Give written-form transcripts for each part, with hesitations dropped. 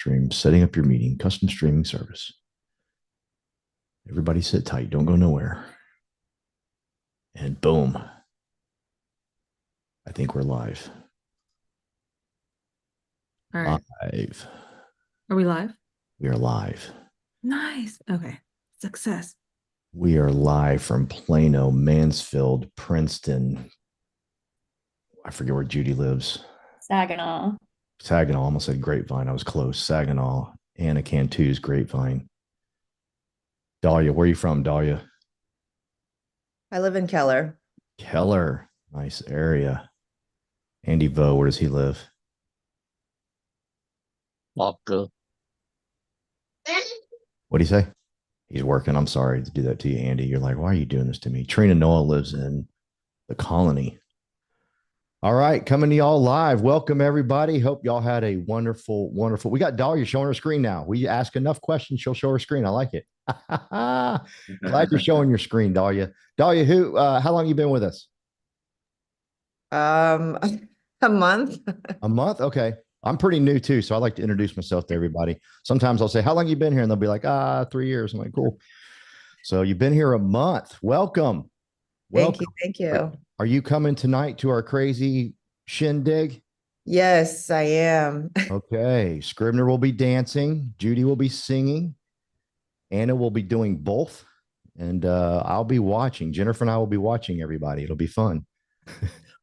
stream, setting up your meeting, custom streaming service. Everybody sit tight. Don't go nowhere. And boom. I think we're live. All right. Live. Are we live? We are live. Nice. Okay. Success. We are live from Plano, Mansfield, Princeton. I forget where Judy lives. Saginaw. Saginaw. I almost said Grapevine. I was close. Saginaw. Anna Cantu's Grapevine. Dahlia, where are you from, Dahlia? I live in Keller. Keller. Nice area. Andy Vo, where does he live? Walker. What do you say? He's working. I'm sorry to do that to you, Andy. You're like, why are you doing this to me? Trina Noah lives in the Colony. All right, coming to y'all live. Welcome, everybody. Hope y'all had a wonderful, wonderful. We got Dahlia showing her screen now. We ask enough questions, she'll show her screen. I like it. Glad you're showing your screen, Dahlia. Dahlia, how long you been with us? A month. A month? Okay. I'm pretty new too, so I like to introduce myself to everybody. Sometimes I'll say, how long you been here? And they'll be like, 3 years. I'm like, cool. So you've been here a month. Welcome. Thank you. Thank you. Are you coming tonight to our crazy shindig? Yes, I am. Okay. Scribner will be dancing. Judy will be singing. Anna will be doing both. And I'll be watching. Jennifer and I will be watching everybody. It'll be fun.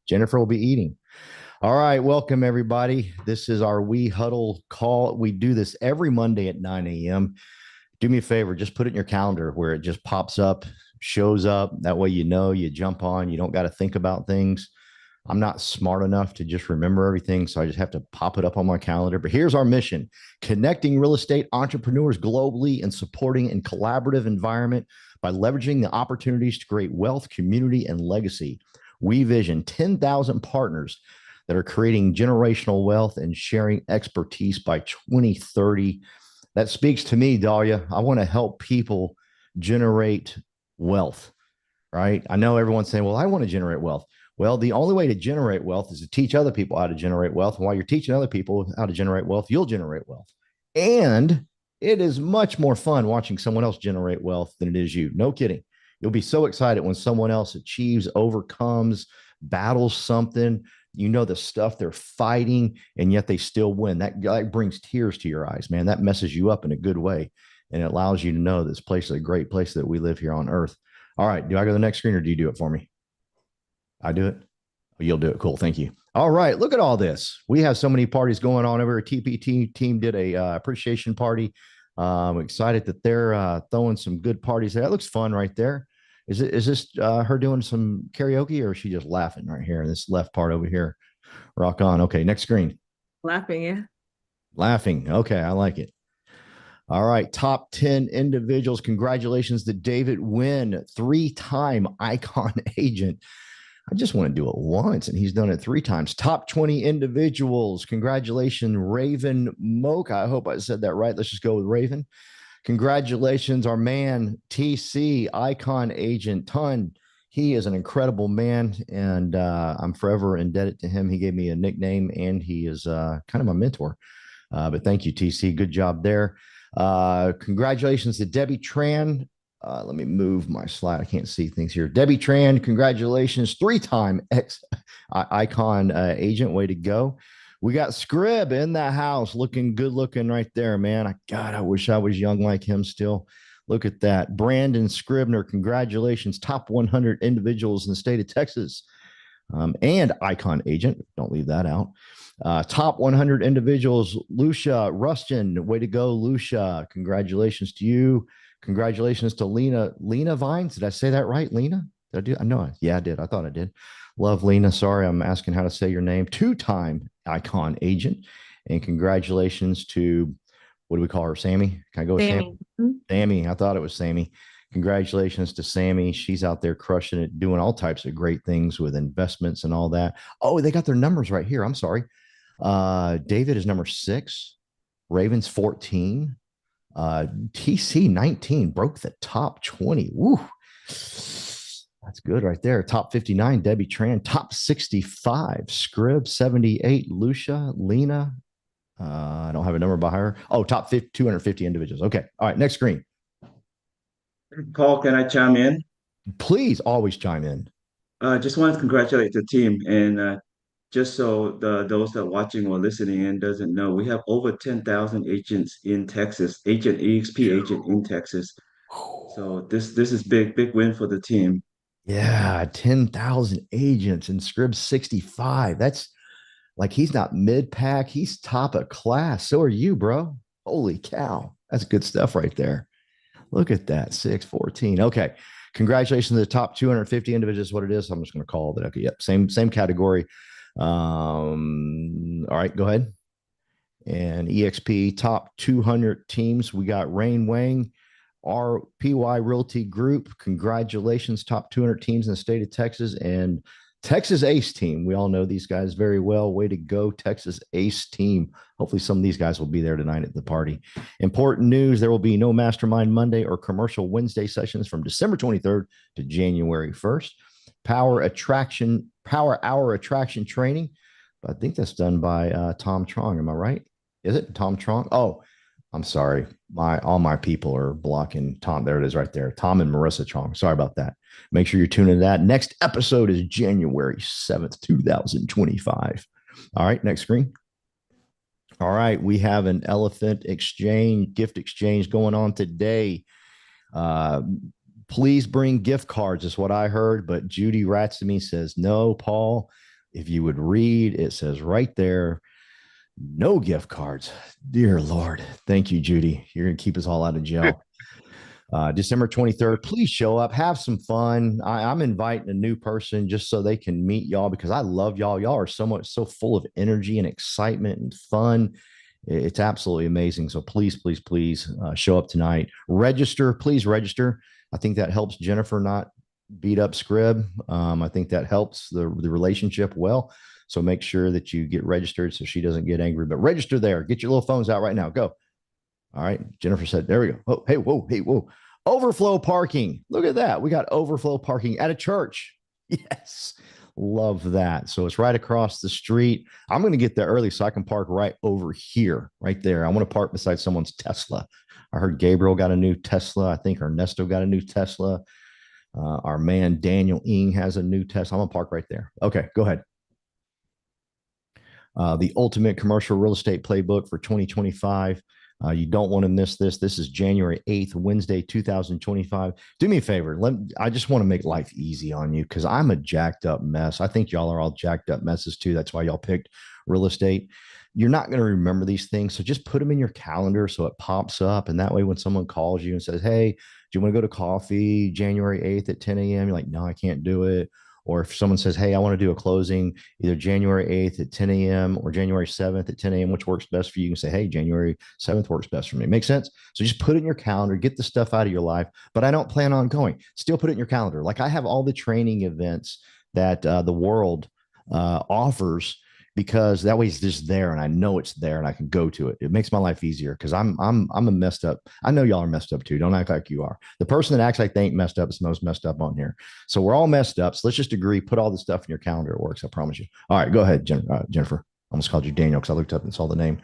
Jennifer will be eating. All right. Welcome, everybody. This is our We Huddle call. We do this every Monday at 9 a.m. Do me a favor. Just put it in your calendar where it just pops up, shows up. That way, you jump on. You don't got to think about things. I'm not smart enough to just remember everything, so I just have to pop it up on my calendar. But here's our mission: connecting real estate entrepreneurs globally and supporting a collaborative environment by leveraging the opportunities to create wealth, community, and legacy. We vision 10,000 partners that are creating generational wealth and sharing expertise by 2030. That speaks to me, Dahlia. I want to help people generate wealth, right? I know everyone's saying, well, I want to generate wealth. Well, the only way to generate wealth is to teach other people how to generate wealth. And while you're teaching other people how to generate wealth, you'll generate wealth. And it is much more fun watching someone else generate wealth than it is you. No kidding. You'll be so excited when someone else achieves, overcomes, battles something. You know the stuff they're fighting, and yet they still win. That brings tears to your eyes, man. That messes you up in a good way, and it allows you to know this place is a great place that we live here on Earth. All right, do I go to the next screen, or do you do it for me? I do it? Oh, you'll do it. Cool, thank you. All right, look at all this. We have so many parties going on over here. TPT team did a appreciation party. I'm excited that they're throwing some good parties there. That looks fun right there. Is this her doing some karaoke, or is she just laughing right here in this left part over here? Rock on. Okay, next screen. Laughing, yeah. Laughing. Okay, I like it. All right, top 10 individuals. Congratulations to David Wynn, 3-time icon agent. I just want to do it once, and he's done it 3 times. Top 20 individuals. Congratulations, Raven Mocha. I hope I said that right. Let's just go with Raven. Congratulations, our man, TC, icon agent Ton. He is an incredible man, and I'm forever indebted to him. He gave me a nickname, and he is kind of my mentor. But thank you, TC. Good job there. Congratulations to Debbie Tran. Let me move my slide. I can't see things here. Debbie Tran, congratulations. 3-time icon agent. Way to go. We got Scrib in the house, looking good looking right there, man. God, I wish I was young like him still. Look at that. Brandon Scribner, congratulations. Top 100 individuals in the state of Texas, and icon agent. Don't leave that out. Top 100 individuals, Lucia Rustin. Way to go, Lucia. Congratulations to you. Congratulations to Lena Vines. Did I say that right, Lena? Did I do? I know. Yeah, I did. I thought I did. Love, Lena. Sorry, I'm asking how to say your name. 2-time icon agent. And congratulations to, what do we call her? Sammy? Can I go with Sammy? Sammy. I thought it was Sammy. Congratulations to Sammy. She's out there crushing it, doing all types of great things with investments and all that. Oh, they got their numbers right here. I'm sorry. David is number 6. Ravens 14. TC 19 broke the top 20. Woo. That's good right there. Top 59, Debbie Tran. Top 65, Scrib 78, Lucia, Lena, I don't have a number behind her. Oh, top 50, 250 individuals. Okay. All right. Next screen. Paul, can I chime in? Please always chime in. Just wanted to congratulate the team, and just so those that are watching or listening in doesn't know, we have over 10,000 agents in Texas, agent EXP agent in Texas. So this is big win for the team. Yeah, 10,000 agents and Scribs 65. That's like he's not mid pack, he's top of class. So are you, bro. Holy cow. That's good stuff right there. Look at that 614. Okay. Congratulations to the top 250 individuals. What it is, I'm just going to call it. Okay. Yep. Same category. All right. Go ahead. And EXP top 200 teams. We got Rain Wang, our PY Realty Group. Congratulations, top 200 teams in the state of Texas, and Texas Ace team. We all know these guys very well. Way to go, Texas Ace team. Hopefully, some of these guys will be there tonight at the party. Important news: there will be no Mastermind Monday or Commercial Wednesday sessions from December 23rd to January 1st. Power Hour attraction training. I think that's done by Tom Trong. Am I right? Is it Tom Trong? Oh, I'm sorry. All my people are blocking Tom. There it is right there. Tom and Marissa Trong. Sorry about that. Make sure you're tuning to that. Next episode is January 7th, 2025. All right, next screen. All right, we have an elephant exchange, gift exchange going on today. Please bring gift cards, is what I heard. But Judy writes to me, says, no, Paul, if you would read, it says right there, no gift cards. Dear Lord. Thank you, Judy. You're going to keep us all out of jail. December 23rd, please show up, have some fun. I'm inviting a new person just so they can meet y'all because I love y'all. Y'all are so full of energy and excitement and fun. It's absolutely amazing. So please show up tonight. Please register. I think that helps Jennifer not beat up Scrib. I think that helps the relationship well. So make sure that you get registered so she doesn't get angry. But register there. Get your little phones out right now. Go. All right. Jennifer said, there we go. Oh, hey, whoa. Overflow parking. Look at that. We got overflow parking at a church. Yes. Love that. So it's right across the street. I'm going to get there early so I can park right over here, right there. I want to park beside someone's Tesla. I heard Gabriel got a new Tesla. I think Ernesto got a new Tesla. Our man Daniel Ing has a new Tesla. I'm going to park right there. Okay, go ahead. The ultimate commercial real estate playbook for 2025. You don't want to miss this. This is January 8th, Wednesday, 2025. Do me a favor. I just want to make life easy on you because I'm a jacked up mess. I think y'all are all jacked up messes too. That's why y'all picked real estate. You're not going to remember these things. So just put them in your calendar so it pops up. And that way, when someone calls you and says, hey, do you want to go to coffee January 8th at 10 a.m.? You're like, no, I can't do it. Or if someone says, hey, I want to do a closing either January 8th at 10 a.m. or January 7th at 10 a.m., which works best for you, you can say, hey, January 7th works best for me. Make sense? So just put it in your calendar, get the stuff out of your life. But I don't plan on going. Still put it in your calendar. Like I have all the training events that the world offers because that way it's just there and I know it's there and I can go to it. It makes my life easier because I'm a messed up. I know y'all are messed up too. Don't act like you are. The person that acts like they ain't messed up is the most messed up on here. So we're all messed up. So let's just agree, put all this stuff in your calendar. It works. I promise you. All right, go ahead, Jennifer. I almost called you Daniel because I looked up and saw the name.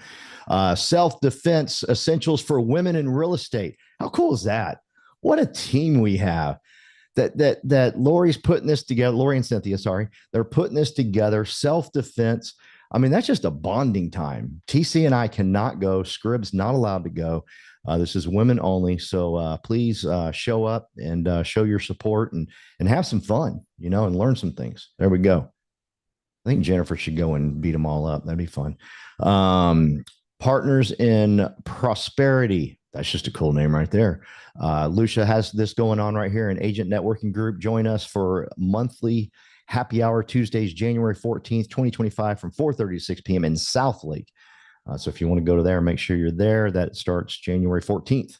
Self-defense essentials for women in real estate. How cool is that? What a team we have. That Lori's putting this together. Lori and Cynthia, sorry, they're putting this together. Self-defense. I mean, that's just a bonding time. TC and I cannot go. Scrib's not allowed to go. This is women only. So please show up and show your support and have some fun, and learn some things. There we go. I think Jennifer should go and beat them all up. That'd be fun. Partners in Prosperity. That's just a cool name right there. Lucia has this going on right here, an agent networking group. Join us for monthly happy hour Tuesdays, January 14th, 2025 from 4:30 to 6 p.m. in Southlake. So if you want to go to there, make sure you're there. That starts January 14th.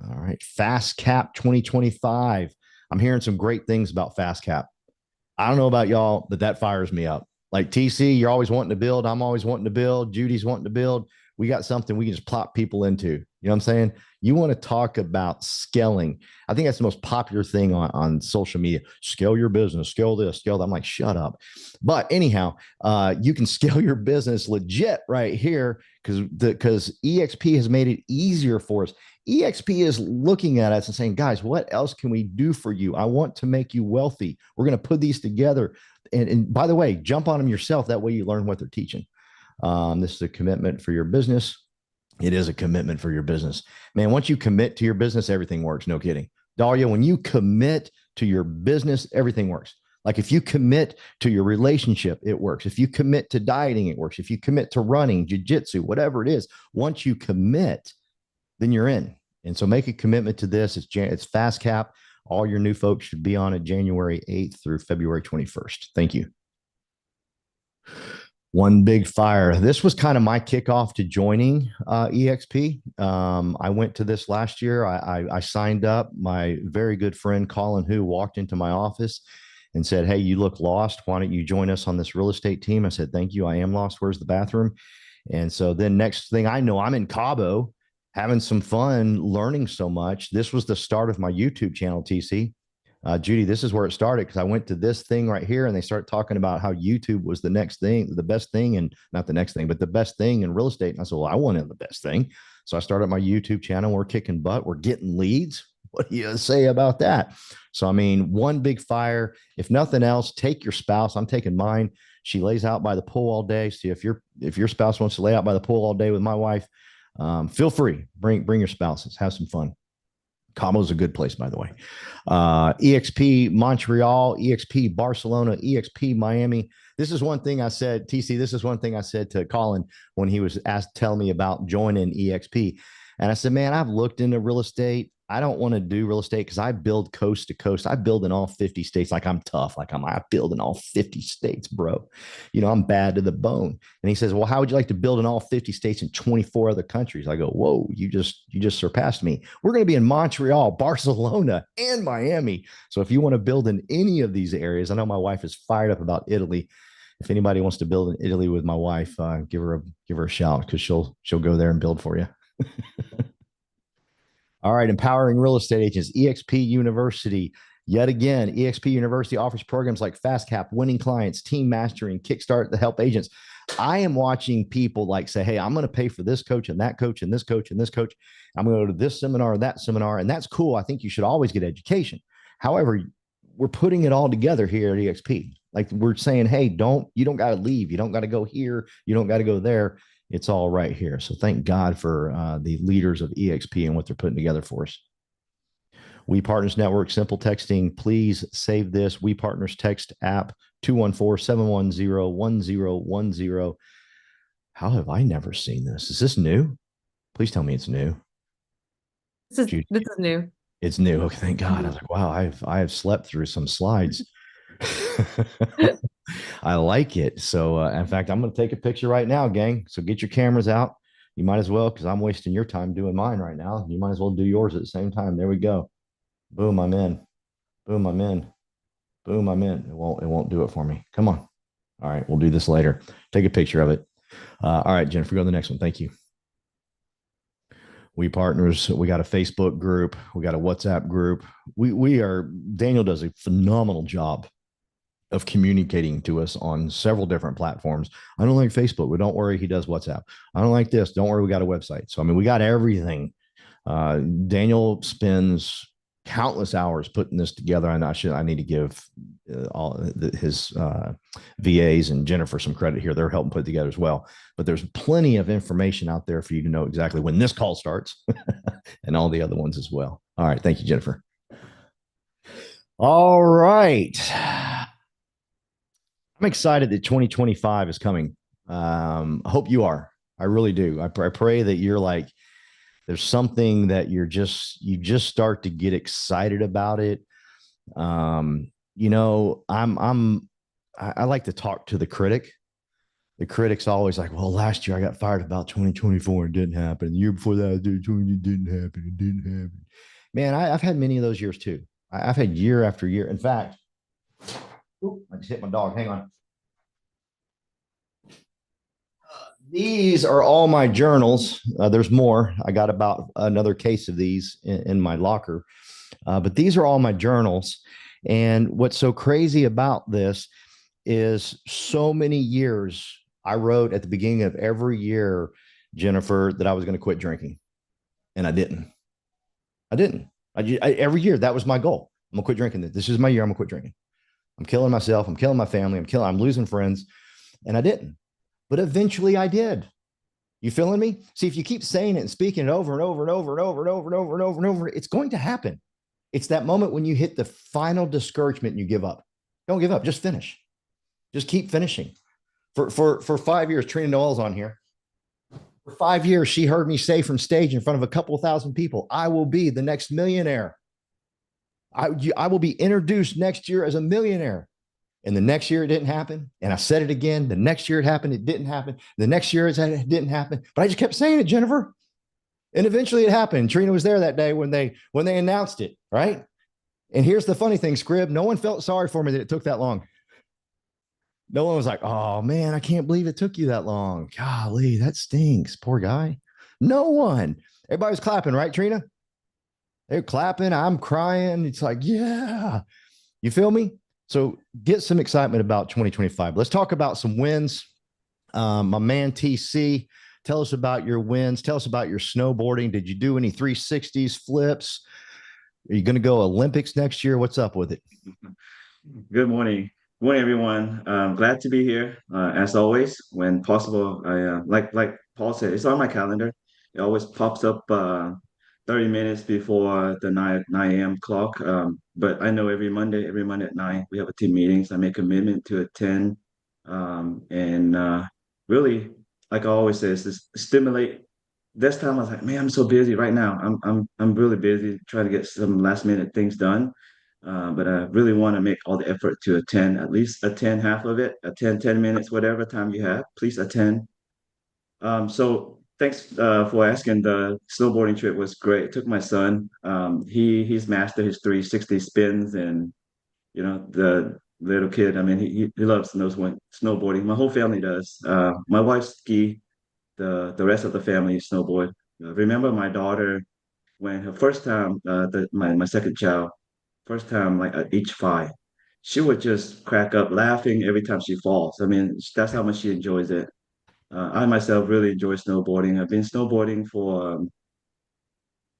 All right. Fast Cap 2025. I'm hearing some great things about Fast Cap. I don't know about y'all, but that fires me up. Like TC, you're always wanting to build. I'm always wanting to build. Judy's wanting to build. we got something we can just plop people into. You know what I'm saying? You want to talk about scaling. I think that's the most popular thing on social media. Scale your business, scale this, scale that. I'm like, shut up. But anyhow, you can scale your business legit right here because EXP has made it easier for us. EXP is looking at us and saying, guys, what else can we do for you? I want to make you wealthy. We're going to put these together. And by the way, jump on them yourself. That way you learn what they're teaching. This is a commitment for your business. It is a commitment for your business. Man, once you commit to your business, everything works. No kidding. Dahlia, when you commit to your business, everything works. Like if you commit to your relationship, it works. If you commit to dieting, it works. If you commit to running, jiu-jitsu, whatever it is, once you commit, then you're in. And so make a commitment to this. It's fast cap. All your new folks should be on it January 8th through February 21st. Thank you. One big fire. This was kind of my kickoff to joining EXP. I went to this last year. I signed up. My very good friend Colin, who walked into my office and said, "Hey, you look lost. Why don't you join us on this real estate team?" I said, "Thank you. I am lost. Where's the bathroom?" And so then next thing I know, I'm in Cabo having some fun, learning so much. This was the start of my YouTube channel, TC. Judy, this is where it started because I went to this thing right here and they start talking about how YouTube was the next thing, the best thing, and not the next thing, but the best thing in real estate. And I said, well, I wanted the best thing. So I started my YouTube channel. We're kicking butt. We're getting leads. What do you say about that? So, I mean, one big fire. If nothing else, take your spouse. I'm taking mine. She lays out by the pool all day. See if your spouse wants to lay out by the pool all day with my wife, feel free. Bring your spouses. Have some fun. Cabo is a good place, by the way. EXP Montreal, EXP Barcelona, EXP Miami. This is one thing I said, TC, this is one thing I said to Colin when he was asked to tell me about joining EXP. And I said, man, I've looked into real estate. I don't want to do real estate because I build coast to coast. I build in all 50 states. Like I'm tough. Like I build in all 50 states, bro. You know, I'm bad to the bone. And he says, well, how would you like to build in all 50 states in 24 other countries? I go, whoa, you just surpassed me. We're going to be in Montreal, Barcelona, and Miami. So if you want to build in any of these areas, I know my wife is fired up about Italy. If anybody wants to build in Italy with my wife, give her a shout because she'll go there and build for you. All right, empowering real estate agents, EXP University. Yet again, EXP University offers programs like Fast Cap, Winning Clients, Team Mastering, Kickstart to help agents. I am watching people like say, hey, I'm going to pay for this coach and that coach and this coach and this coach. I'm going to go to this seminar or that seminar. And that's cool. I think you should always get education. However, we're putting it all together here at EXP. Like we're saying, hey, you don't got to leave. You don't got to go here. You don't got to go there. It's all right here. So thank God for the leaders of EXP and what they're putting together for us. We Partners Network, simple texting. Please save this. We Partners text app 214-710-1010. How have I never seen this? Is this new? Please tell me it's new. This is new. It's new. Okay, thank God. I was like, wow, I have slept through some slides. I like it. So, in fact, I'm going to take a picture right now, gang. So get your cameras out. You might as well, because I'm wasting your time doing mine right now. You might as well do yours at the same time. There we go. Boom, I'm in. Boom, I'm in. Boom, I'm in. It won't do it for me. Come on. All right, we'll do this later. Take a picture of it. All right, Jennifer, go to the next one. Thank you. We Partners, we got a Facebook group. We got a WhatsApp group. Daniel does a phenomenal job of communicating to us on several different platforms. I don't like Facebook, but don't worry, he does WhatsApp. I don't like this. Don't worry, we got a website. So, I mean, we got everything. Daniel spends countless hours putting this together. I need to give his VAs and Jennifer some credit here. They're helping put it together as well. But there's plenty of information out there for you to know exactly when this call starts and all the other ones as well. All right. Thank you, Jennifer. All right. I'm excited that 2025 is coming. I hope you are. I really do. I pray that you're like, there's something that you just start to get excited about it. You know, I like to talk to the critic. The critic's always like, well, last year I got fired about 2024 and it didn't happen. The year before that, it didn't happen. Man, I've had many of those years too. I've had year after year. In fact, I just hit my dog. Hang on. These are all my journals. There's more. I got about another case of these in my locker. But these are all my journals. And what's so crazy about this is so many years I wrote at the beginning of every year, Jennifer, that I was going to quit drinking. And I didn't. I didn't. Every year, that was my goal. I'm going to quit drinking. This is my year. I'm going to quit drinking. I'm killing myself. I'm killing my family. I'm losing friends. And I didn't. But eventually I did. You feeling me? See, if you keep saying it and speaking it over and over and over and over and over and over and over and over, it's going to happen. It's that moment when you hit the final discouragement and you give up. Don't give up. Just finish. Just keep finishing. For 5 years, Trina Noel's on here. For 5 years, she heard me say from stage in front of a couple of thousand people, I will be the next millionaire. I will be introduced next year as a millionaire. And the next year it didn't happen. And I said it again. The next year it happened. It didn't happen. The next year it didn't happen. But I just kept saying it, Jennifer. And eventually it happened. Trina was there that day when they announced it, right? And here's the funny thing, Scrib. No one felt sorry for me that it took that long. No one was like, oh man, I can't believe it took you that long. Golly, that stinks. Poor guy. No one. Everybody was clapping, right, Trina? They're clapping. I'm crying. It's like, yeah. You feel me? So get some excitement about 2025. Let's talk about some wins. My man TC, tell us about your wins. Tell us about your snowboarding. Did you do any 360s, flips? Are you going to go Olympics next year? What's up with it? Good morning. Good morning, everyone. Glad to be here. As always, when possible, I like Paul said, it's on my calendar. It always pops up 30 minutes before the 9 a.m. clock. But I know every Monday at 9, we have a team meetings. I make a commitment to attend. And really, like I always say, is to stimulate. This time I was like, man, I'm so busy right now. I'm really busy trying to get some last minute things done. But I really want to make all the effort to attend, at least attend half of it, attend 10 minutes, whatever time you have, please attend. So thanks for asking. The snowboarding trip was great. It took my son. He's mastered his 360 spins, and the little kid. I mean, he loves snowboarding. My whole family does. My wife ski. The rest of the family snowboard. Remember my daughter when her first time, my second child, first time like at age 5, she would just crack up laughing every time she falls. I mean, that's how much she enjoys it. I myself really enjoy snowboarding. I've been snowboarding for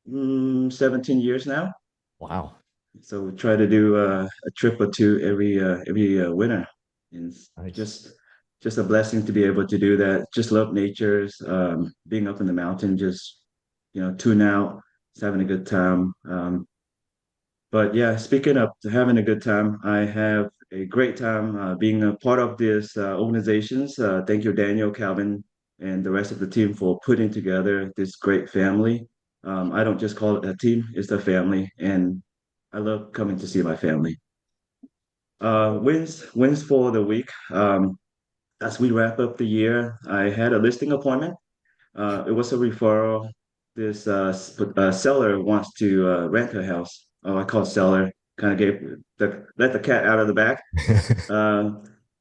17 years now. Wow. So we try to do a trip or two every winter, and it's Nice. just a blessing to be able to do that. Just love nature's being up in the mountain, just tune out, just having a good time. But yeah, speaking of having a good time, I have a great time being a part of this organizations. Thank you, Daniel, Calvin, and the rest of the team for putting together this great family. I don't just call it a team, it's a family, and I love coming to see my family. Wins for the week. As we wrap up the year, I had a listing appointment. It was a referral. This seller wants to rent her house. Oh, I call seller. Kind of gave let the cat out of the bag. Uh,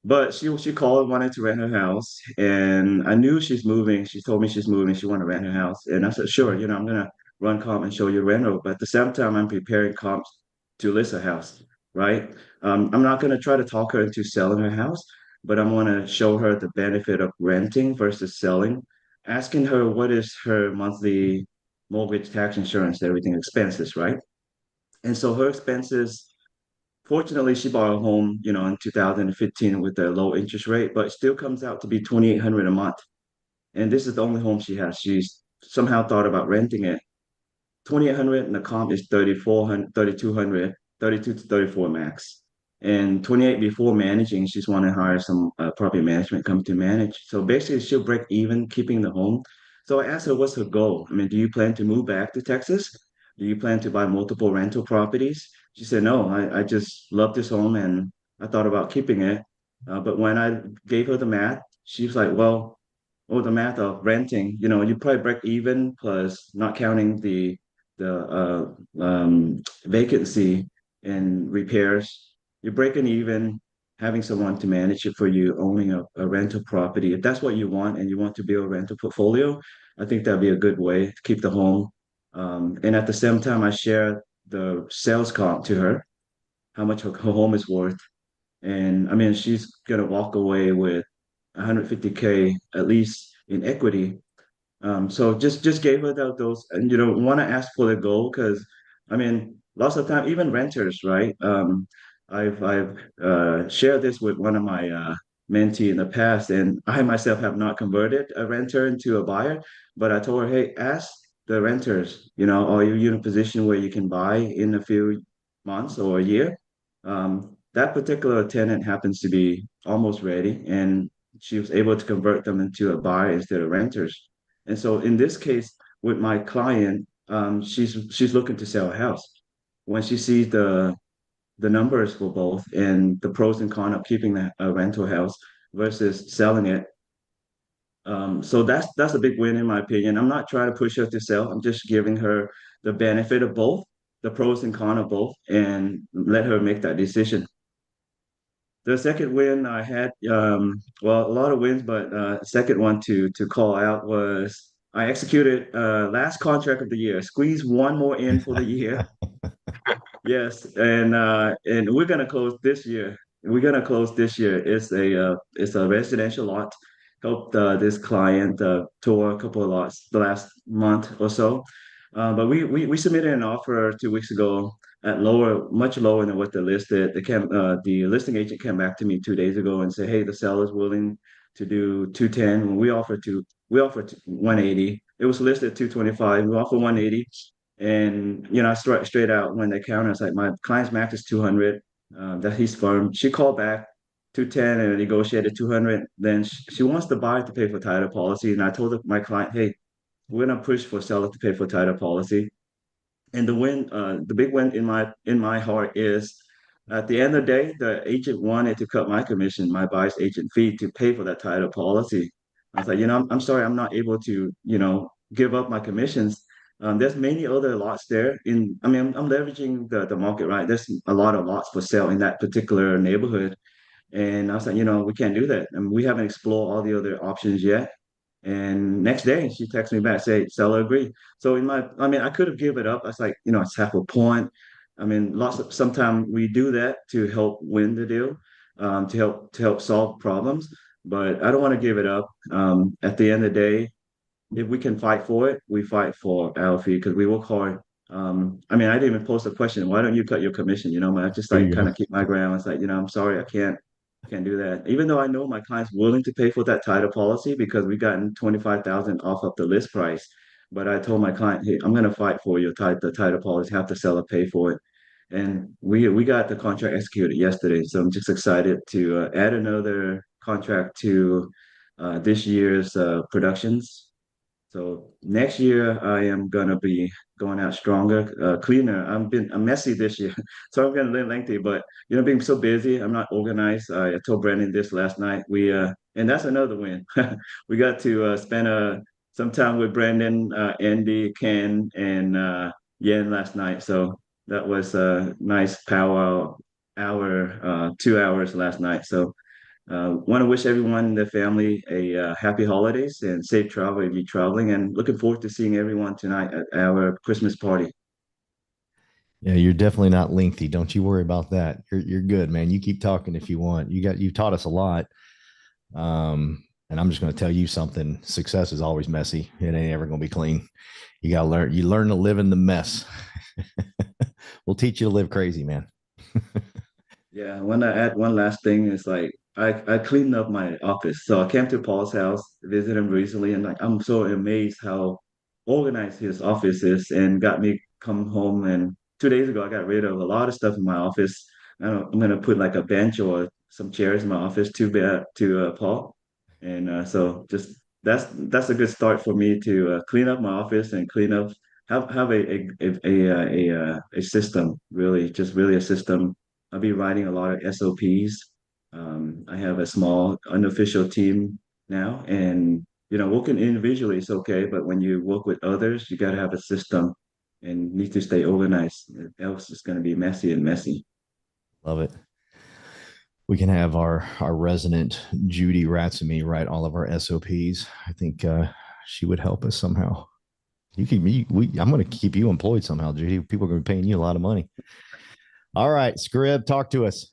but she called, wanted to rent her house, and I knew she's moving. She told me she's moving. She wanted to rent her house, and I said, sure. I'm gonna run comp and show you rental. But at the same time, I'm preparing comps to list a house, right? I'm not gonna try to talk her into selling her house, but I'm gonna show her the benefit of renting versus selling. Asking her what is her monthly mortgage, tax, insurance, everything expenses, right? And so her expenses. Fortunately, she bought a home, in 2015 with a low interest rate, but it still comes out to be 2,800 a month. And this is the only home she has. She's somehow thought about renting it. 2,800 and the comp is 3,400, 3,200, 32 to 34 max. And 28 before managing, she's want to hire some property management company to manage. So basically, she'll break even keeping the home. So I asked her, what's her goal? I mean, do you plan to move back to Texas? Do you plan to buy multiple rental properties? She said, no, I just love this home and I thought about keeping it. But when I gave her the math, she was like, well, the math of renting, you probably break even plus not counting the vacancy and repairs. You're breaking even having someone to manage it for you, owning a rental property. If that's what you want and you want to build a rental portfolio, I think that'd be a good way to keep the home. And at the same time, I share the sales comp to her, how much her home is worth. And I mean, she's gonna walk away with 150K at least in equity. So just gave her those, and want to ask for the goal because I mean, lots of time, even renters, right? I've shared this with one of my mentee in the past, and I myself have not converted a renter into a buyer, but I told her, hey, ask the renters, are you in a position where you can buy in a few months or a year? That particular tenant happens to be almost ready, and she was able to convert them into a buyer instead of renters. And so in this case, with my client, she's looking to sell a house. When she sees the numbers for both and the pros and cons of keeping a rental house versus selling it, so that's a big win in my opinion. I'm not trying to push her to sell. I'm just giving her the benefit of both, the pros and cons of both, and let her make that decision. The second win I had, well, a lot of wins, but second one to call out was I executed last contract of the year, squeeze one more in for the year. Yes, and we're gonna close this year. We're gonna close this year. It's a residential lot. Helped this client tour a couple of lots the last month or so. But we submitted an offer 2 weeks ago at much lower than what they listed. The listing agent came back to me 2 days ago and said, "Hey, the seller's willing to do 210." When we offered 180. It was listed 225. We offer 180. And I straight out when they counter, it's like my client's max is 200. That he's firm. She called back 210 and negotiated 200. Then she wants the buyer to pay for title policy, and I told my client, hey, we're gonna push for seller to pay for title policy. And the big win in my heart is at the end of the day, the agent wanted to cut my commission, my buyer's agent fee to pay for that title policy. I was like, I'm sorry, I'm not able to, give up my commissions. There's many other lots there I mean, I'm leveraging the market, right? There's a lot of lots for sale in that particular neighborhood. And I was like, we can't do that. And we haven't explored all the other options yet. And next day she texts me back, say, seller agree. So I mean, I could have given it up. I was like, it's half a point. I mean, sometimes we do that to help win the deal, to help solve problems, but I don't want to give it up. At the end of the day, if we can fight for it, we fight for our fee because we work hard. I mean, I didn't even post a question. Why don't you cut your commission? Man, I just There like you kind go. of keep my ground. It's like, I'm sorry, I can't do that. Even though I know my client's willing to pay for that title policy because we gotten 25,000 off of the list price. But I told my client, hey, I'm gonna fight for the title policy, have the seller pay for it. And we got the contract executed yesterday. So I'm just excited to add another contract to this year's productions. So next year I am gonna be going out stronger, cleaner. I'm messy this year, so I'm gonna be lengthy. But being so busy, I'm not organized. I told Brandon this last night. And that's another win. We got to spend some time with Brandon, Andy, Ken, and Yen last night. So that was a nice power hour, 2 hours last night. So want to wish everyone in their family a happy holidays and safe travel if you're traveling, and looking forward to seeing everyone tonight at our Christmas party. Yeah, you're definitely not lengthy. Don't you worry about that. You're good, man. You keep talking if you want. You taught us a lot. And I'm just going to tell you something. Success is always messy. It ain't ever going to be clean. You got to learn. You learn to live in the mess. We'll teach you to live crazy, man. Yeah, I want to add one last thing. Is like I cleaned up my office. So I came to Paul's house, visited him recently, and like I'm so amazed how organized his office is, and got me come home. And 2 days ago, I got rid of a lot of stuff in my office. I'm gonna put like a bench or some chairs in my office to Paul, and so just that's a good start for me to clean up my office and clean up have a system, really, just really a system. I'll be writing a lot of SOPs. I have a small unofficial team now, and working individually is okay, but when you work with others, you got to have a system and need to stay organized. Else it's going to be messy and messy. Love it. we can have our resident Judy Ratsamy write all of our SOPs. I think she would help us somehow. I'm going to keep you employed somehow, Judy. People are going to be paying you a lot of money. All right, Scrib, talk to us.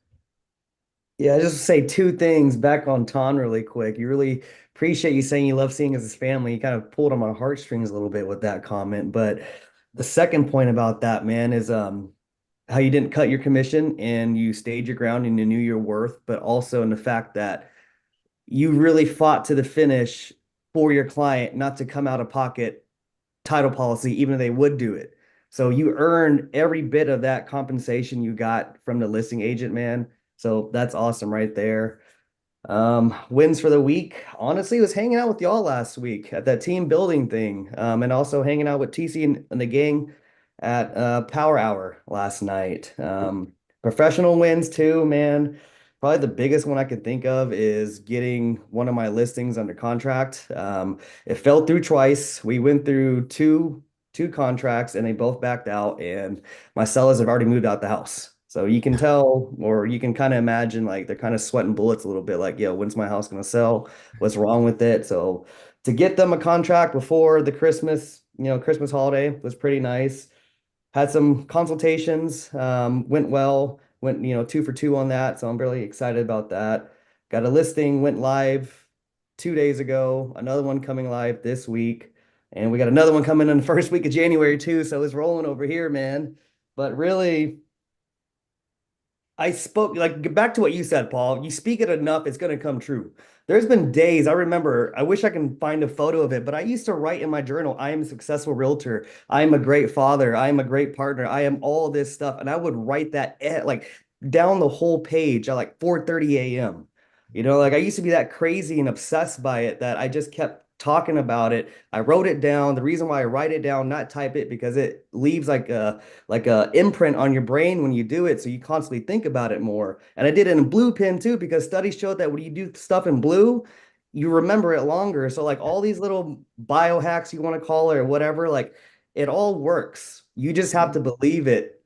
Yeah, I just say two things back on Ton really quick. You really appreciate you saying you love seeing us as family. You kind of pulled on my heartstrings a little bit with that comment. But the second point about that, man, is how you didn't cut your commission and you stayed your ground and you knew your worth, but also in the fact that you really fought to the finish for your client, not to come out of pocket title policy, even if they would do it. So you earned every bit of that compensation you got from the listing agent, man. So that's awesome right there. Wins for the week. Honestly, was hanging out with y'all last week at that team building thing. And also hanging out with TC and the gang at Power Hour last night. Professional wins too, man. Probably the biggest one I can think of is getting one of my listings under contract. It fell through twice. We went through two contracts and they both backed out, and my sellers have already moved out the house. So you can tell, or you can kind of imagine, like they're kind of sweating bullets a little bit, like, yo, when's my house gonna sell? What's wrong with it? So to get them a contract before the Christmas holiday was pretty nice. Had some consultations, went well, went, 2 for 2 on that. So I'm really excited about that. Got a listing, went live 2 days ago, another one coming live this week. And we got another one coming in the first week of January too. So it's rolling over here, man. But really, I spoke like back to what you said, Paul. You speak it enough, it's going to come true. There's been days I remember, I wish I can find a photo of it, but I used to write in my journal, I am a successful realtor. I am a great father. I am a great partner. I am all this stuff. And I would write that like down the whole page at like 4:30 a.m. Like I used to be that crazy and obsessed by it that I just kept talking about it. I wrote it down. The reason why I write it down, not type it, because it leaves like a imprint on your brain when you do it, so you constantly think about it more. And I did it in blue pen too, because studies showed that when you do stuff in blue, you remember it longer. So like all these little biohacks you want to call it or whatever, like it all works. You just have to believe it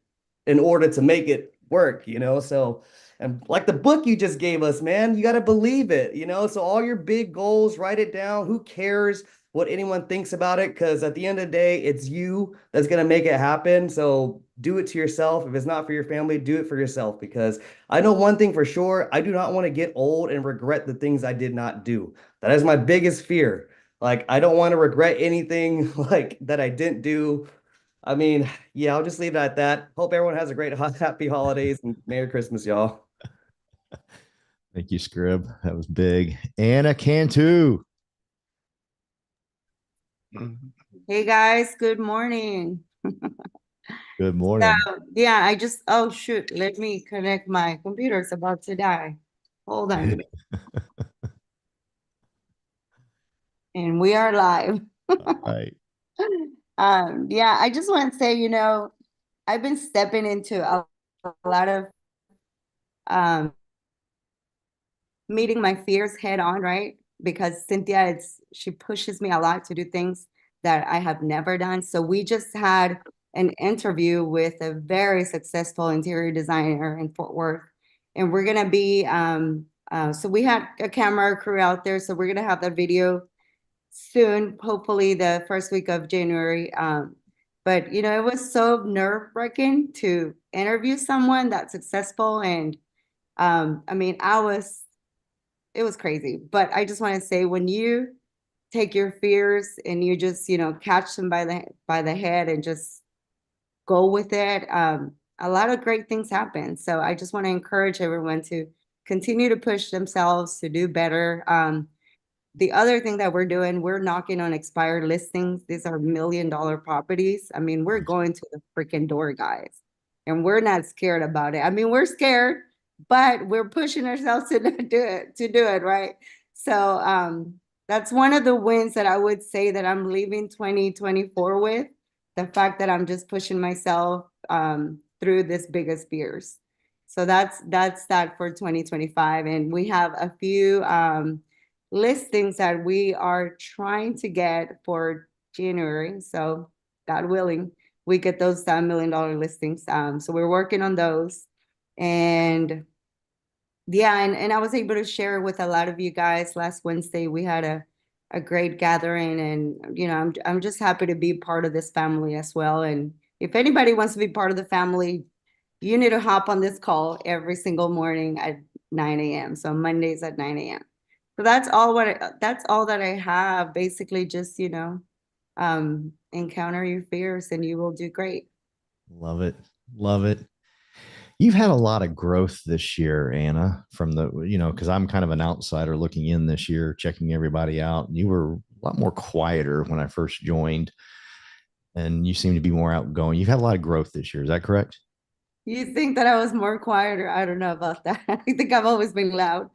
in order to make it work. So, and like the book you just gave us, man, you got to believe it. So all your big goals, write it down. Who cares what anyone thinks about it? Because at the end of the day, it's you that's going to make it happen. So do it to yourself. If it's not for your family, do it for yourself. Because I know one thing for sure, I do not want to get old and regret the things I did not do. That is my biggest fear. Like, I don't want to regret anything like that I didn't do. I mean, yeah, I'll just leave it at that. Hope everyone has a great, happy holidays and Merry Christmas, y'all. Thank you, Scrib. That was big. Anna Cantu. Hey guys, good morning. Good morning. Yeah, oh shoot, let me connect my computer. It's about to die. Hold on. And we are live. All right. Yeah, I just want to say, I've been stepping into a lot of meeting my fears head on, right? Because Cynthia, she pushes me a lot to do things that I have never done. So we just had an interview with a very successful interior designer in Fort Worth. And we're gonna be, so we had a camera crew out there. So we're gonna have that video soon, hopefully the first week of January. But it was so nerve-wracking to interview someone that's successful. And I mean, it was crazy. But I just want to say, when you take your fears and you just, catch them by the head and just go with it, a lot of great things happen. So I just want to encourage everyone to continue to push themselves to do better. The other thing that we're doing, we're knocking on expired listings. These are $1 million properties. I mean, we're going to the freaking door, guys. And we're not scared about it. I mean, we're scared, but we're pushing ourselves to do it, right? So that's one of the wins that I would say that I'm leaving 2024 with. The fact that I'm just pushing myself through this biggest fears. So that's that for 2025. And we have a few listings that we are trying to get for January. So God willing, we get those $1 million listings. So we're working on those. And Yeah, and I was able to share with a lot of you guys last Wednesday. We had a great gathering, and I'm just happy to be part of this family as well. And if anybody wants to be part of the family, you need to hop on this call every single morning at 9 a.m. So Mondays at 9 a.m. So that's all that I have. Basically, just encounter your fears, and you will do great. Love it. Love it. You've had a lot of growth this year, Anna, from because I'm kind of an outsider looking in this year, checking everybody out. You were a lot more quieter when I first joined, and you seem to be more outgoing. You've had a lot of growth this year. Is that correct? You think that I was more quieter? I don't know about that. I think I've always been loud.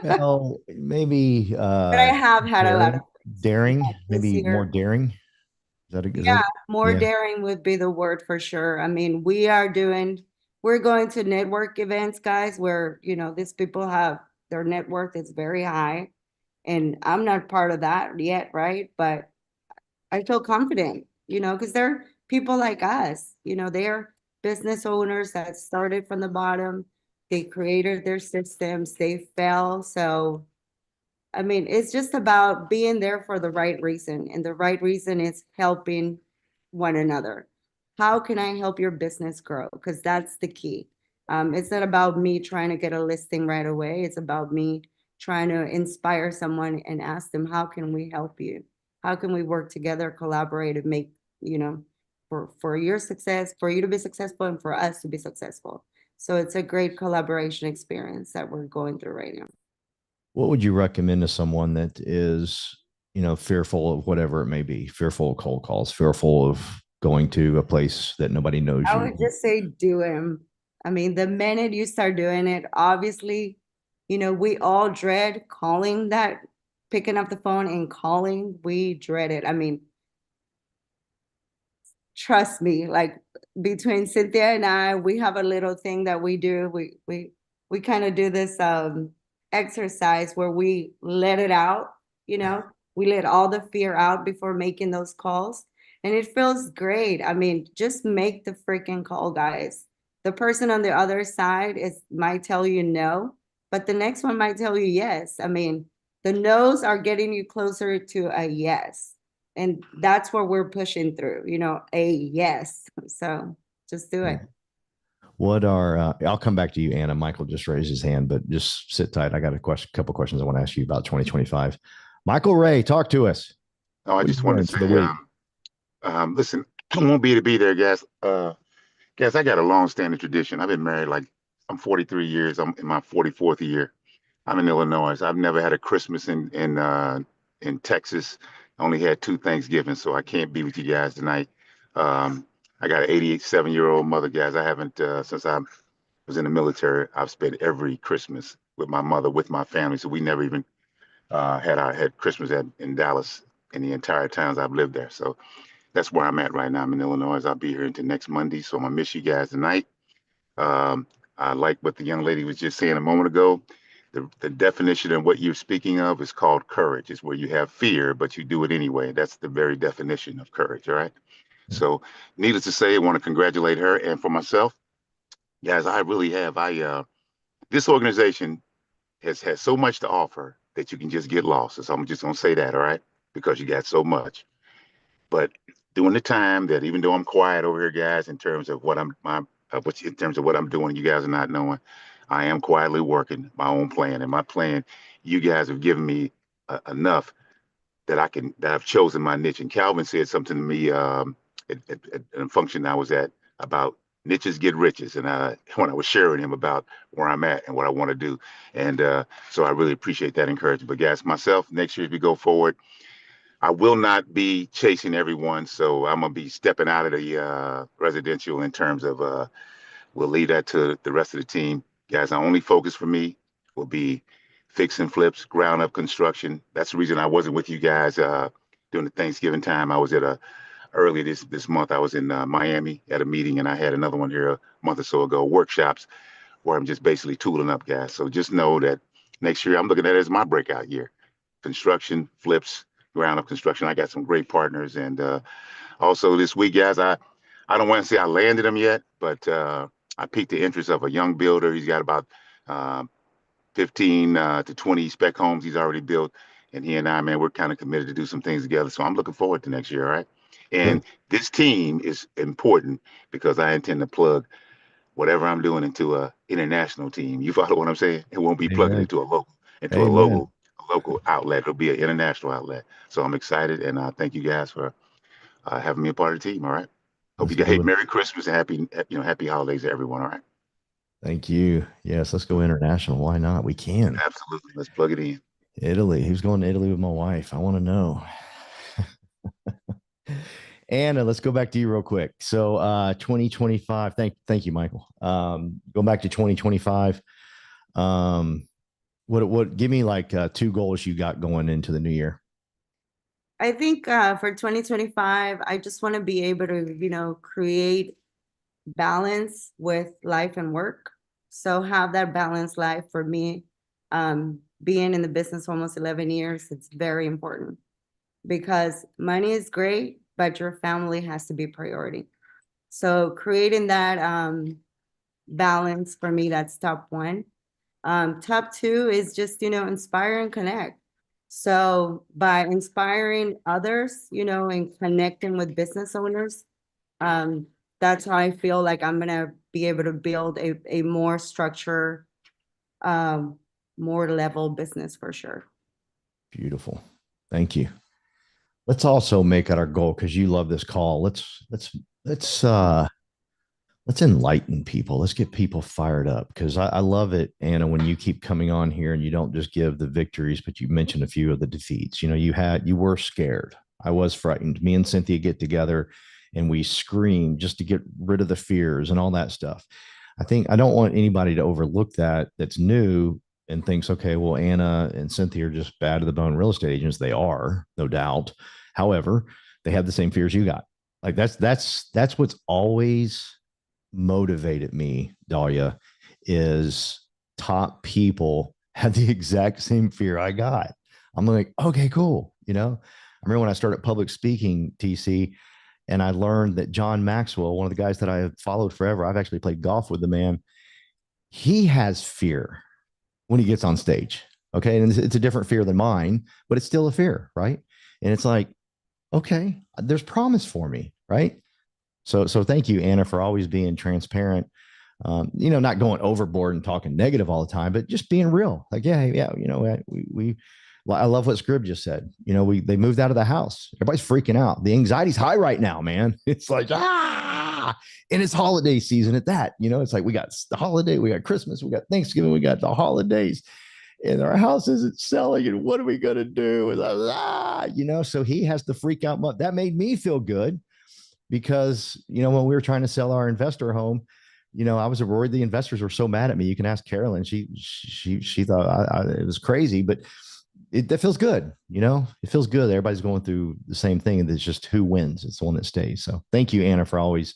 Well, maybe But I have had a lot of daring, this maybe more year. daring. Is Yeah, that more yeah? daring would be the word for sure. I mean, we're going to network events, guys, where, these people have their net worth is very high. And I'm not part of that yet, right? But I feel confident, because they're people like us, they're business owners that started from the bottom. They created their systems, they fell. So I mean, it's just about being there for the right reason. And the right reason is helping one another. How can I help your business grow? Because that's the key. It's not about me trying to get a listing right away. It's about me trying to inspire someone and ask them, how can we help you? How can we work together, collaborate, and make, for your success, for you to be successful and for us to be successful. So it's a great collaboration experience that we're going through right now. What would you recommend to someone that is, fearful of whatever it may be, fearful of cold calls, fearful of going to a place that nobody knows I you? would just say do him. I mean, the minute you start doing it, obviously, we all dread picking up the phone and calling. We dread it. I mean, trust me, like between Cynthia and I, we have a little thing that we do. We kind of do this exercise where we let it out, you know, we let all the fear out before making those calls. And it feels great. I mean, just make the freaking call, guys. The person on the other side might tell you no, but the next one might tell you yes. I mean, the no's are getting you closer to a yes. And that's what we're pushing through, a yes. So just do it. I'll come back to you, Anna. Michael just raised his hand, but just sit tight. I got couple questions I want to ask you about 2025. Michael Ray, talk to us. Oh, I What are just you wanted doing to for the say, week? listen, I won't be there, guys. Guys, I got a long-standing tradition. I've been married I'm 43 years. I'm in my 44th year. I'm in Illinois. So I've never had a Christmas in Texas. I only had two Thanksgivings, so I can't be with you guys tonight. I got an 87-year-old mother, guys. I haven't since I was in the military. I've spent every Christmas with my mother, with my family. So we never even had Christmas in Dallas in the entire times I've lived there. So that's where I'm at right now. I'm in Illinois. I'll be here until next Monday. So I'm gonna miss you guys tonight. I like what the young lady was just saying a moment ago. The definition of what you're speaking of is called courage. It's where you have fear, but you do it anyway. That's the very definition of courage. All right. So, needless to say, I want to congratulate her, and for myself, guys, I really have. This organization has so much to offer that you can just get lost. So I'm just gonna say that, all right, because you got so much. But during the time that, even though I'm quiet over here, guys, in terms of what in terms of what I'm doing, you guys are not knowing, I am quietly working my own plan. And my plan, you guys have given me enough that I've chosen my niche. And Calvin said something to me at a function I was at about niches get riches. And when I was sharing him about where I'm at and what I want to do. And so I really appreciate that encouragement. But guys, myself, next year, as we go forward, I will not be chasing everyone, so I'm gonna be stepping out of the residential in terms of we'll leave that to the rest of the team. Guys, the only focus for me will be fix and flips, ground up construction. That's the reason I wasn't with you guys during the Thanksgiving time. I was at earlier this month. I was in Miami at a meeting, and I had another one here a month or so ago, workshops where I'm just basically tooling up, guys. So just know that next year I'm looking at it as my breakout year. Construction, flips, ground up construction. I got some great partners, and also this week, guys, I don't want to say I landed him yet, but I piqued the interest of a young builder. He's got about 15 to 20 spec homes he's already built. And he and I, man, we're kind of committed to do some things together. So I'm looking forward to next year, all right? Good. And this team is important because I intend to plug whatever I'm doing into a international team. You follow what I'm saying? It won't be plugging Amen. into Amen. a local outlet. It'll be an international outlet. So I'm excited, and thank you guys for having me a part of the team. All right. Hope Let's you guys. do Hey, it. Merry Christmas and happy holidays to everyone. All right. Thank you. Yes, let's go international. Why not? We can. Absolutely. Let's plug it in. Italy. Who's going to Italy with my wife? I want to know. Anna, let's go back to you real quick. So 2025. Thank you, Michael. Going back to 2025. What give me like two goals you got going into the new year? I think for 2025, I just want to be able to, create balance with life and work. So have that balanced life for me. Being in the business for almost 11 years, it's very important because money is great, but your family has to be priority. So creating that balance for me, that's top one. Top two is just, inspire and connect. So by inspiring others, and connecting with business owners, that's how I feel like I'm gonna be able to build a more structured, more level business for sure. Beautiful. Thank you. Let's also make it our goal because you love this call. Let's let's enlighten people. Let's get people fired up because I love it, Anna, when you keep coming on here and you don't just give the victories, but you mention a few of the defeats. You were scared. I was frightened. Me and Cynthia get together and we scream just to get rid of the fears and all that stuff. I don't want anybody to overlook that's new and thinks, okay, well, Anna and Cynthia are just bad to the bone real estate agents. They are, no doubt. However, they have the same fears you got. Like that's what's always motivated me, Dahlia, is top people had the exact same fear I got. I'm like, okay, cool. I remember when I started public speaking, TC, and I learned that John Maxwell, one of the guys that I have followed forever, I've actually played golf with the man. He has fear when he gets on stage. Okay. And it's a different fear than mine, but it's still a fear. Right. And it's like, okay, there's promise for me. Right. So thank you, Anna, for always being transparent. Not going overboard and talking negative all the time, but just being real. Like, yeah, I love what Scrib just said. They moved out of the house. Everybody's freaking out. The anxiety's high right now, man. It's like and it's holiday season at that. It's like we got the holiday, we got Christmas, we got Thanksgiving, we got the holidays, and our house isn't selling. And what are we gonna do? So he has to freak out. That made me feel good because when we were trying to sell our investor home, I was worried the investors were so mad at me. You can ask Carolyn. She thought it was crazy, but that feels good. It feels good. Everybody's going through the same thing, and it's just who wins. It's the one that stays. So thank you, Anna, for always,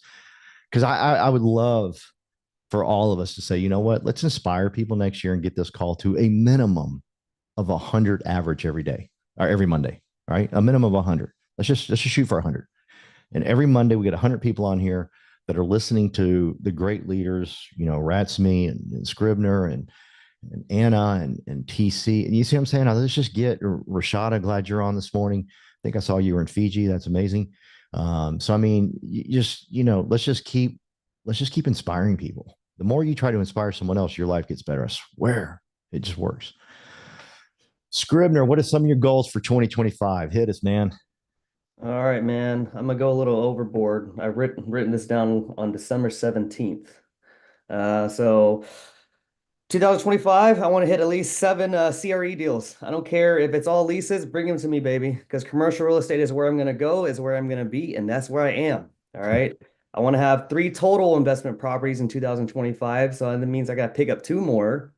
because I would love for all of us to say, you know what, let's inspire people next year and get this call to a minimum of 100 average every day or every Monday. All right, a minimum of 100. Let's just shoot for 100. And every Monday we get 100 people on here that are listening to the great leaders, Ratsme and Scribner and Anna and TC. And you see what I'm saying? Now, let's just get Rashada. Glad you're on this morning. I think I saw you were in Fiji. That's amazing. So I mean, let's just keep inspiring people. The more you try to inspire someone else, your life gets better. I swear, it just works. Scribner, what are some of your goals for 2025? Hit us, man. All right, man. I'm gonna go a little overboard. I've written this down on December 17th. So 2025, I want to hit at least 7 CRE deals. I don't care if it's all leases, bring them to me, baby. Because commercial real estate is where I'm gonna go, is where I'm gonna be, and that's where I am. All right. I want to have 3 total investment properties in 2025. So that means I got to pick up 2 more.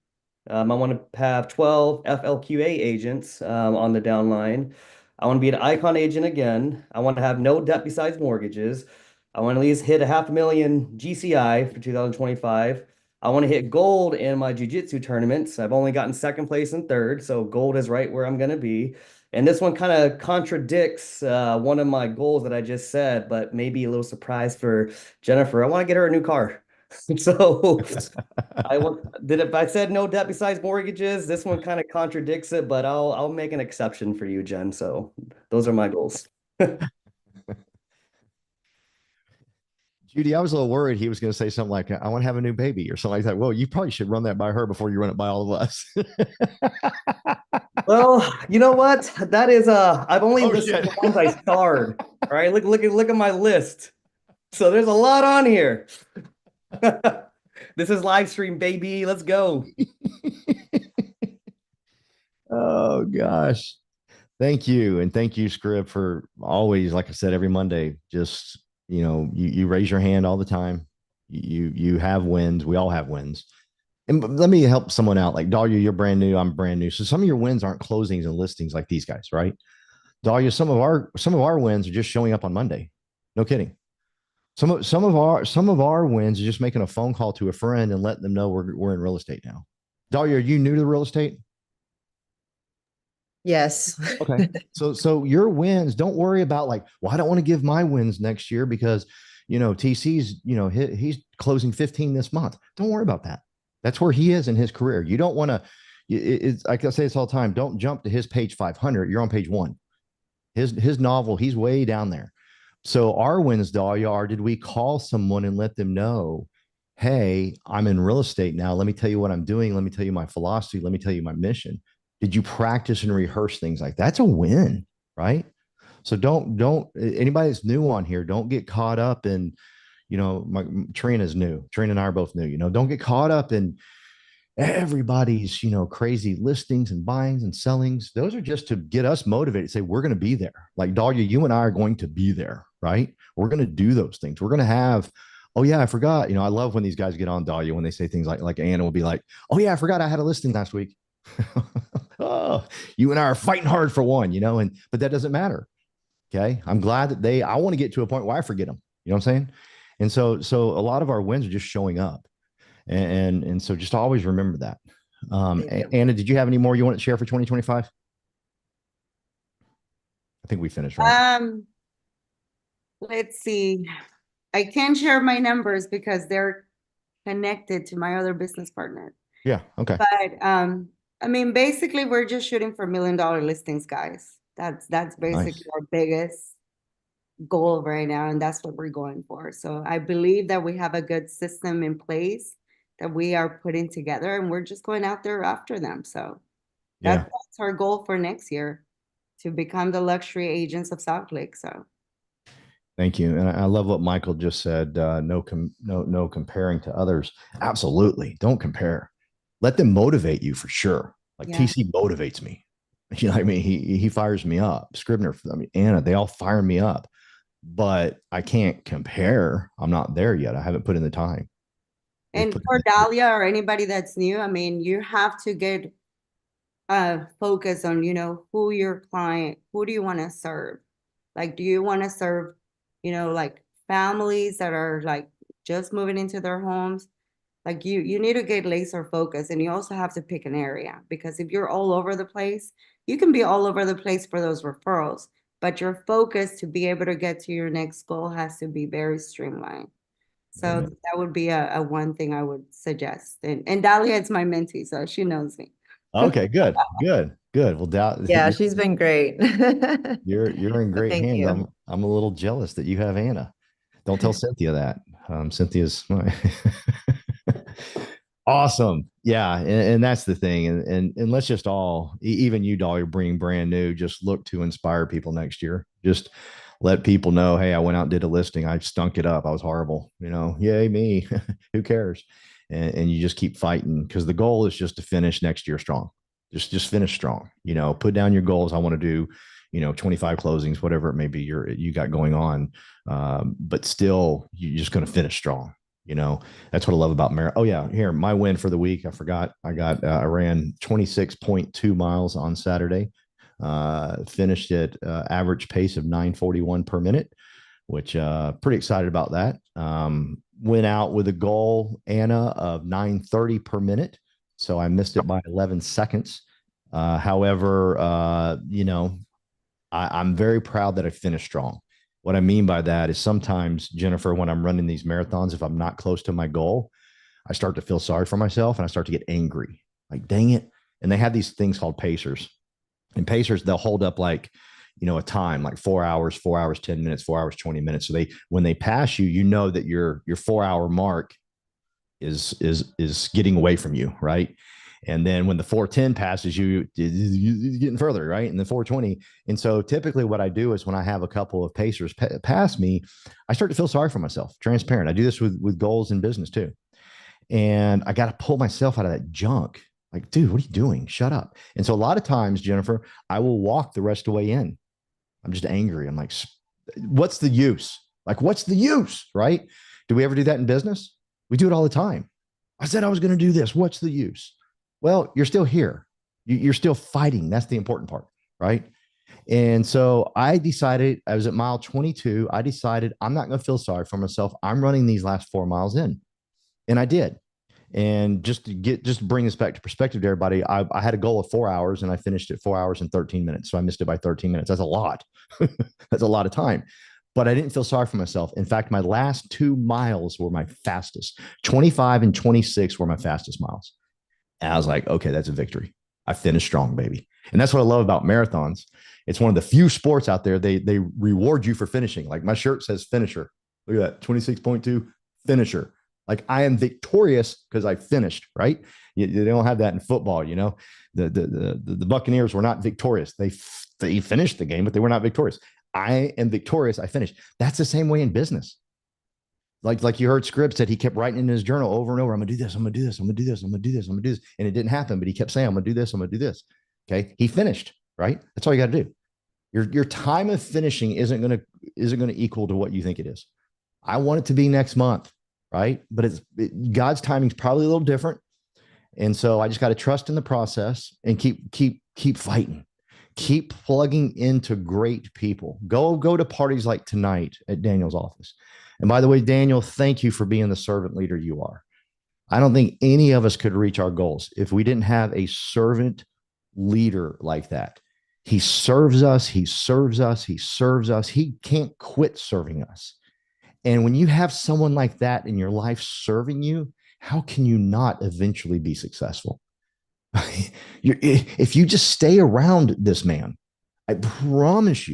I want to have 12 FLQA agents on the downline. I want to be an icon agent again. I want to have no debt besides mortgages. I want to at least hit a $500,000 GCI for 2025. I want to hit gold in my jiu-jitsu tournaments. I've only gotten second place and third, so gold is right where I'm going to be. And this one kind of contradicts one of my goals that I just said, but maybe a little surprise for Jennifer. I want to get her a new car. So I said no debt besides mortgages. This one kind of contradicts it, but I'll make an exception for you, Jen. So those are my goals. Judy, I was a little worried he was going to say something like, I want to have a new baby or something like that. Well, you probably should run that by her before you run it by all of us. Well, you know what? That is I've only Oh, listed shit. the ones I starred. All right, look at my list. So there's a lot on here. This is live stream, baby. Let's go. Oh, gosh. Thank you. And thank you, Scrib, for always, like I said, every Monday, just, you raise your hand all the time. You have wins. We all have wins. And let me help someone out. Like Dahlia, you're brand new. I'm brand new. So some of your wins aren't closings and listings like these guys, right? Dahlia, some of our wins are just showing up on Monday. No kidding. Some of our wins are just making a phone call to a friend and letting them know we're in real estate now. Dahlia, are you new to real estate? Yes. Okay. So your wins, don't worry about like, well, I don't want to give my wins next year because TC's, he's closing 15 this month. Don't worry about that. That's where he is in his career. You don't want to, it's like I say this all the time. Don't jump to his page 500. You're on page 1. His novel, he's way down there. So our wins, Dahlia, are, did we call someone and let them know, hey, I'm in real estate now. Let me tell you what I'm doing. Let me tell you my philosophy. Let me tell you my mission. Did you practice and rehearse things like that? That's a win, right? So don't anybody that's new on here, don't get caught up in, Trina's new. Trina and I are both new. Don't get caught up in everybody's, crazy listings and buyings and sellings. Those are just to get us motivated. Say we're going to be there. Like Dahlia, you and I are going to be there, right? We're going to do those things. We're going to have. Oh yeah, I forgot. I love when these guys get on Dahlia when they say things like Anna will be like, "Oh yeah, I forgot I had a listing last week." Oh, you and I are fighting hard for one, but that doesn't matter. Okay. I'm glad that I want to get to a point where I forget them. You know what I'm saying? And so a lot of our wins are just showing up. And so just always remember that. Anna, did you have any more you want to share for 2025? I think we finished, right? Let's see. I can't share my numbers because they're connected to my other business partner. Yeah. Okay. But basically we're just shooting for $1 million listings, guys. That's basically Nice. our biggest goal right now, and that's what we're going for. So I believe that we have a good system in place that we are putting together, and we're just going out there after them. So Yeah. that's our goal for next year, to become the luxury agents of Southlake. So Thank you. And I love what Michael just said. No comparing to others. Absolutely. Don't compare. Let them motivate you for sure. Like yeah. TC motivates me. I mean, he fires me up. Scribner, Anna, they all fire me up. But I can't compare. I'm not there yet. I haven't put in the time. And for Dahlia or anybody that's new, you have to get focus on, who your client, who do you want to serve? Like, do you want to serve, like families that are like just moving into their homes? Like you need to get laser focused, and you also have to pick an area, because if you're all over the place, you can be all over the place for those referrals, but your focus to be able to get to your next goal has to be very streamlined. So that would be a one thing I would suggest. And Dahlia is my mentee, so she knows me. Okay, good. Well, Yeah, she's been great. you're in great Thank hands. you. I'm a little jealous that you have Anna. Don't tell Cynthia that. Cynthia's my awesome. Yeah, and that's the thing. And let's just all, even you, Doll, you're bringing brand new. Just look to inspire people next year. Just let people know, hey, I went out and did a listing. I stunk it up. I was horrible. Yay me. Who cares? And you just keep fighting, because the goal is just to finish next year strong. Just finish strong. Put down your goals. I want to do 25 closings, whatever it may be you got going on. But still, you're just going to finish strong. That's what I love about Mar. Oh yeah, here, my win for the week. I forgot. I ran 26.2 miles on Saturday. Finished at average pace of 9:41 per minute, which pretty excited about that. Went out with a goal, Anna, of 9:30 per minute. So I missed it by 11 seconds. However, I'm very proud that I finished strong. What I mean by that is sometimes, Jennifer, when I'm running these marathons, if I'm not close to my goal, I start to feel sorry for myself and I start to get angry. Like, dang it. And they have these things called pacers. And pacers, they'll hold up like, a time like 4 hours, 4 hours, 10 minutes, 4 hours, 20 minutes. So when they pass you, you know that your 4 hour mark is getting away from you, right? And then when the 410 passes you, you're getting further, right? And the 420. And so typically what I do is when I have a couple of pacers pass me, I start to feel sorry for myself, transparent. I do this with goals in business too. And I got to pull myself out of that junk. Like, dude, what are you doing? Shut up. And so a lot of times, Jennifer, I will walk the rest of the way in. I'm just angry. I'm like, what's the use? Like, what's the use? Right? Do we ever do that in business? We do it all the time. I said I was going to do this. What's the use? Well, you're still here. You're still fighting. That's the important part. Right? And so I decided, I was at mile 22. I decided I'm not going to feel sorry for myself. I'm running these last 4 miles in. And I did. And just to bring this back to perspective to everybody, I had a goal of 4 hours and I finished at 4 hours and 13 minutes. So I missed it by 13 minutes. That's a lot. That's a lot of time. But I didn't feel sorry for myself. In fact, my last 2 miles were my fastest. 25 and 26 were my fastest miles. And I was like, okay, that's a victory. I finished strong, baby. And that's what I love about marathons. It's one of the few sports out there, they reward you for finishing. Like my shirt says finisher. Look at that, 26.2 finisher. Like I am victorious because I finished, right? They don't have that in football, The Buccaneers were not victorious. They finished the game, but they were not victorious. I am victorious. I finished. That's the same way in business. Like you heard Scribs said, he kept writing in his journal over and over, I'm gonna do this, I'm gonna do this, I'm gonna do this, I'm gonna do this, I'm gonna do this. And it didn't happen, but he kept saying, I'm gonna do this, I'm gonna do this. Okay. He finished, right? That's all you got to do. Your time of finishing isn't gonna equal to what you think it is. I want it to be next month. Right. But God's timing is probably a little different. And so I just got to trust in the process and keep fighting, keep plugging into great people. Go to parties like tonight at Daniel's office. And by the way, Daniel, thank you for being the servant leader you are. I don't think any of us could reach our goals if we didn't have a servant leader like that. He serves us. He serves us. He serves us. He can't quit serving us. And when you have someone like that in your life serving you, how can you not eventually be successful? If you just stay around this man, I promise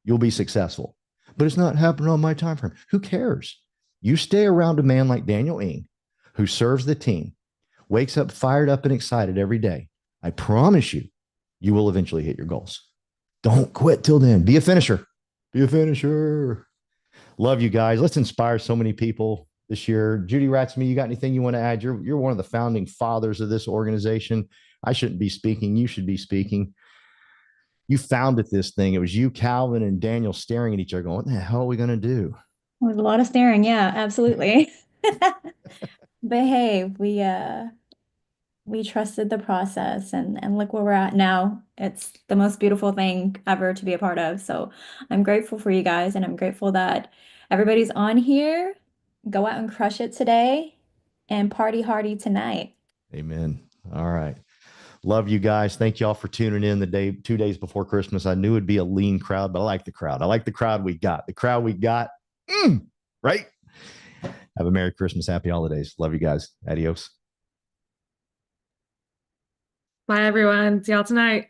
you'll be successful. But it's not happening on my time frame. Who cares? You stay around a man like Daniel Ng, who serves the team, wakes up fired up and excited every day. I promise you will eventually hit your goals. Don't quit till then. Be a finisher. Be a finisher. Love you guys. Let's inspire so many people this year. Judy Ratsme, you got anything you want to add? You're one of the founding fathers of this organization. I shouldn't be speaking. You should be speaking. You founded this thing. It was you, Calvin, and Daniel staring at each other going, what the hell are we going to do? It was a lot of staring. Yeah, absolutely. But hey, we trusted the process and look where we're at now. It's the most beautiful thing ever to be a part of. So I'm grateful for you guys and I'm grateful that everybody's on here. Go out and crush it today and party hardy tonight. Amen. All right. Love you guys. Thank y'all for tuning in 2 days before Christmas. I knew it'd be a lean crowd, but I like the crowd. I like the crowd we got. The crowd we got. Right? Have a Merry Christmas. Happy holidays. Love you guys. Adios. Bye, everyone. See y'all tonight.